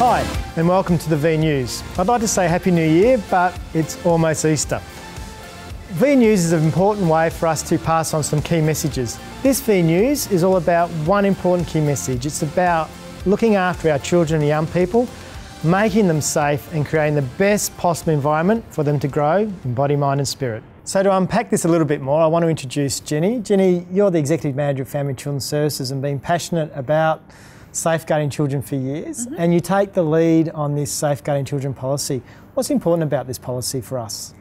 Hi and welcome to the V News. I'd like to say Happy New Year, but it's almost Easter. V News is an important way for us to pass on some key messages. This V News is all about one important key message. It's about looking after our children and young people, making them safe and creating the best possible environment for them to grow in body, mind and spirit. So to unpack this a little bit more, I want to introduce Jenny. Jenny, you're the Executive Manager of Family and Children's Services and been passionate about safeguarding children for years, and you take the lead on this safeguarding children policy. What's important about this policy for us?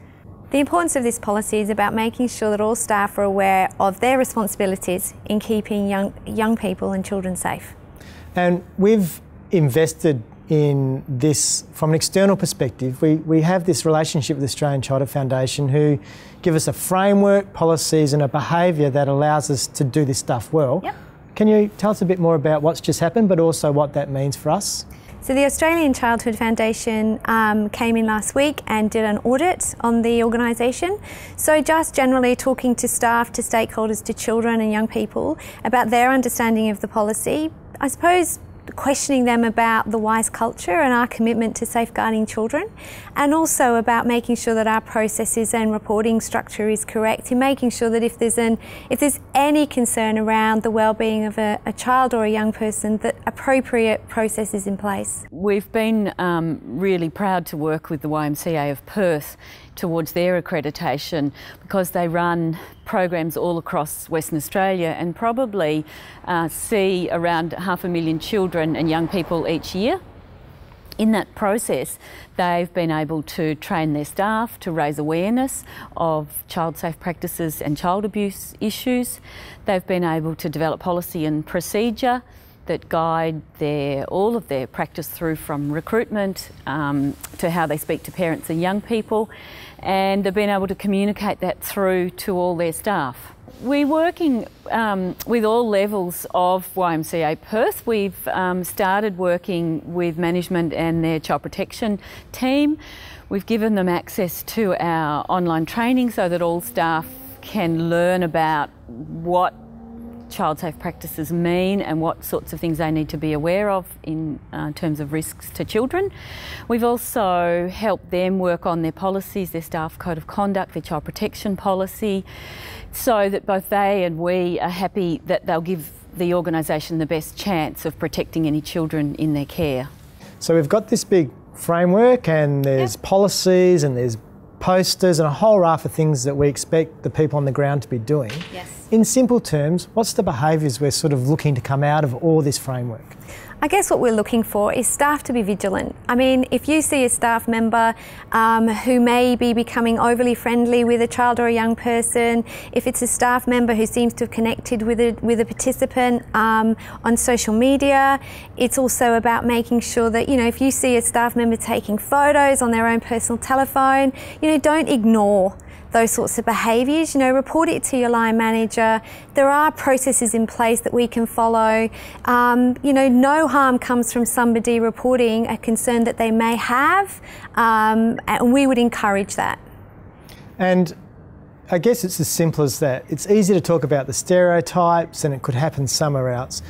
The importance of this policy is about making sure that all staff are aware of their responsibilities in keeping young people and children safe. And we've invested in this from an external perspective. We have this relationship with the Australian Childhood Foundation who give us a framework, policies and a behaviour that allows us to do this stuff well. Yep. Can you tell us a bit more about what's just happened, but also what that means for us? So the Australian Childhood Foundation came in last week and did an audit on the organisation. So just generally talking to staff, to stakeholders, to children and young people about their understanding of the policy. I suppose questioning them about the WISE culture and our commitment to safeguarding children, and also about making sure that our processes and reporting structure is correct, in making sure that if there's any concern around the well-being of a child or a young person, that appropriate process is in place. We've been really proud to work with the YMCA of Perth towards their accreditation, because they run programs all across Western Australia and probably see around 500,000 children and young people each year. In that process, they've been able to train their staff to raise awareness of child safe practices and child abuse issues. They've been able to develop policy and procedure that guide all of their practice through from recruitment to how they speak to parents and young people, and they've been able to communicate that through to all their staff. We're working with all levels of YMCA Perth. We've started working with management and their child protection team. We've given them access to our online training so that all staff can learn about what child safe practices mean and what sorts of things they need to be aware of in terms of risks to children. We've also helped them work on their policies, their staff code of conduct, their child protection policy, so that both they and we are happy that they'll give the organisation the best chance of protecting any children in their care. So we've got this big framework and there's policies and there's posters and a whole raft of things that we expect the people on the ground to be doing. Yes. In simple terms, what's the behaviours we're sort of looking to come out of all this framework? I guess what we're looking for is staff to be vigilant. I mean, if you see a staff member who may be becoming overly friendly with a child or a young person, if it's a staff member who seems to have connected with a participant on social media, it's also about making sure that, you know, if you see a staff member taking photos on their own personal telephone, you know, don't ignore those sorts of behaviours. You know, report it to your line manager. There are processes in place that we can follow. You know, no harm comes from somebody reporting a concern that they may have, and we would encourage that. And I guess it's as simple as that. It's easy to talk about the stereotypes and it could happen somewhere else.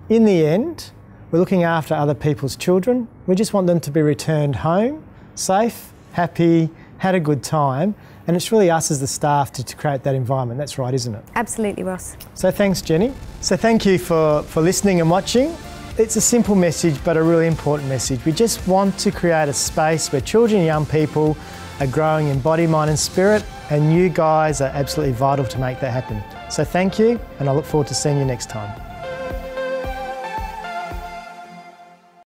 In the end, we're looking after other people's children. We just want them to be returned home, safe, happy, had a good time, and it's really us as the staff to create that environment. That's right, isn't it? Absolutely, Ross. So thanks, Jenny. So thank you for listening and watching. It's a simple message, but a really important message. We just want to create a space where children and young people are growing in body, mind and spirit, and you guys are absolutely vital to make that happen. So thank you, and I look forward to seeing you next time.